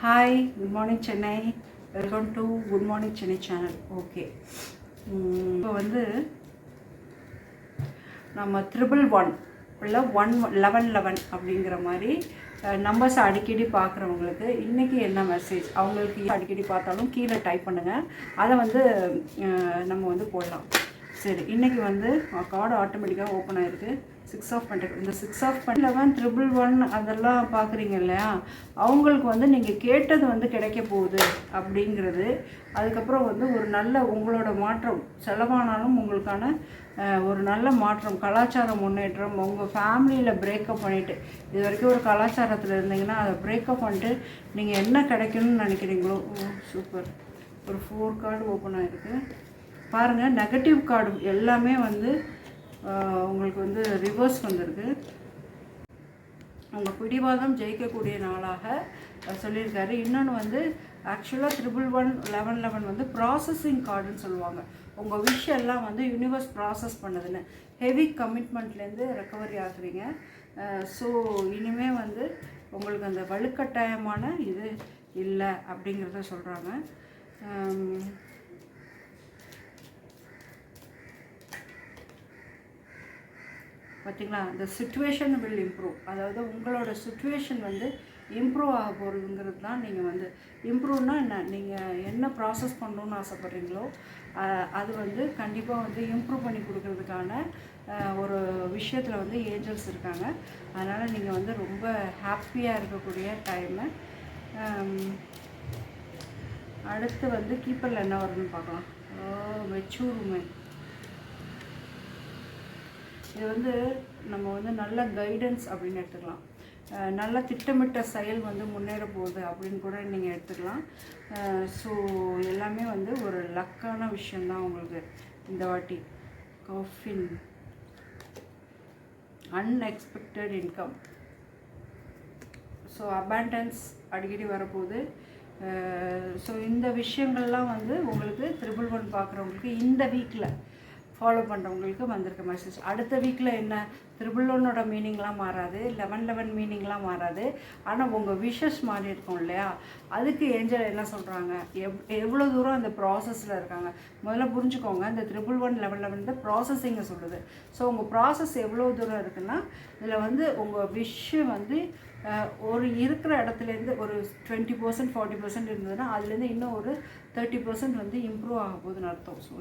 Hi, good morning Chennai. Welcome to good morning Chennai channel. Okay, இப்போ வந்து நம்ம 111 இல்லை 1111 அப்படிங்கிற மாதிரி நம்பர்ஸ் அடிக்கடி பார்க்குறவங்களுக்கு இன்றைக்கி என்ன மெசேஜ், அவங்களுக்கு அடிக்கடி பார்த்தாலும் கீழே டைப் பண்ணுங்கள். அதை வந்து நம்ம வந்து போடலாம். சரி, இன்றைக்கி வந்து கார்டு ஆட்டோமேட்டிக்காக ஓப்பன் ஆகிருக்கு. 6 ஆஃப் பென்டக்கிள். இந்த 6 ஆஃப் பென்டக்கிள் 11 111 அதெல்லாம் பார்க்குறீங்க இல்லையா, அவங்களுக்கு வந்து நீங்கள் கேட்டது வந்து கிடைக்க போகுது அப்படிங்கிறது. அதுக்கப்புறம் வந்து ஒரு நல்ல உங்களோட மாற்றம், செலவானாலும் உங்களுக்கான ஒரு நல்ல மாற்றம், கலாச்சார முன்னேற்றம். உங்கள் ஃபேமிலியில் பிரேக்கப் பண்ணிவிட்டு, இது வரைக்கும் ஒரு கலாச்சாரத்தில் இருந்தீங்கன்னா அதை பிரேக்கப் பண்ணிட்டு நீங்கள் என்ன கிடைக்கணும்னு நினைக்கிறீங்களோ. சூப்பர். ஒரு 4 கார்டு ஓப்பன் ஆகிருக்கு பாருங்கள். நெகட்டிவ் கார்டு எல்லாமே வந்து உங்களுக்கு வந்து ரிவர்ஸ் வந்திருக்கு. உங்கள் பிடிவாதம் ஜெயிக்கக்கூடிய நாளாக சொல்லியிருக்காரு. இன்னொன்று வந்து ஆக்சுவலாக 111 1111 வந்து ப்ராசஸிங் கார்டுன்னு சொல்லுவாங்க. உங்கள் விஷயம் எல்லாம் வந்து யூனிவர்ஸ் ப்ராசஸ் பண்ணுதுன்னு. ஹெவி கமிட்மெண்ட்லேருந்து ரெக்கவரி ஆகுறீங்க. ஸோ இனிமேல் வந்து உங்களுக்கு அந்த வலுக்கட்டாயமான இது இல்லை அப்படிங்கிறத சொல்கிறாங்க. பார்த்திங்களா, இந்த சுச்சுவேஷன் வில் இம்ப்ரூவ். அதாவது உங்களோட சுச்சுவேஷன் வந்து இம்ப்ரூவ் ஆக போகிறதுங்கிறது தான். நீங்கள் வந்து இம்ப்ரூவ்னால் என்ன, நீங்கள் என்ன ப்ராசஸ் பண்ணணுன்னு ஆசைப்பட்றீங்களோ அது வந்து கண்டிப்பாக வந்து இம்ப்ரூவ் பண்ணி கொடுக்கறதுக்கான ஒரு விஷயத்தில் வந்து ஏஞ்சல்ஸ் இருக்காங்க. அதனால் நீங்கள் வந்து ரொம்ப ஹாப்பியாக இருக்கக்கூடிய டைமு. அடுத்து வந்து கீப்பரில் என்ன வருதுன்னு பார்க்கலாம். Mature woman. இது வந்து நம்ம வந்து நல்ல கைடன்ஸ் அப்படின்னு எடுத்துக்கலாம். நல்ல திட்டமிட்ட செயல் வந்து முன்னேற போகுது அப்படின்னு கூட நீங்கள் எடுத்துக்கலாம். ஸோ எல்லாமே வந்து ஒரு லக்கான விஷயந்தான் உங்களுக்கு இந்த வாட்டி. Caffeine unexpected income. So abundance அடிக்கடி வரப்போகுது. ஸோ இந்த விஷயங்கள்லாம் வந்து உங்களுக்கு 111 பார்க்குறவங்களுக்கு இந்த வீக்கில் ஃபாலோ பண்ணுறவங்களுக்கு வந்திருக்க மெசேஜ். அடுத்த வீக்கில் என்ன, 111ஓட மீனிங்லாம் மாறாது, 1111 மீனிங்லாம் மாறாது. ஆனால் உங்கள் விஷஸ் மாறி இருக்கும் இல்லையா, அதுக்கு ஏஞ்சல் என்ன சொல்கிறாங்க, எவ்வளோ தூரம் அந்த ப்ராசஸில் இருக்காங்க முதல்ல புரிஞ்சுக்கோங்க. இந்த 111 1111 தான் ப்ராசஸிங்கை சொல்லுது. ஸோ உங்கள் ப்ராசஸ் எவ்வளோ தூரம் இருக்குன்னா, இதில் வந்து உங்கள் விஷயம் வந்து ஒரு இருக்கிற இடத்துலேருந்து ஒரு 20% 40% இருந்ததுன்னா அதுலேருந்து இன்னும் ஒரு 30% வந்து இம்ப்ரூவ் ஆக போகுதுன்னு அர்த்தம். ஸோ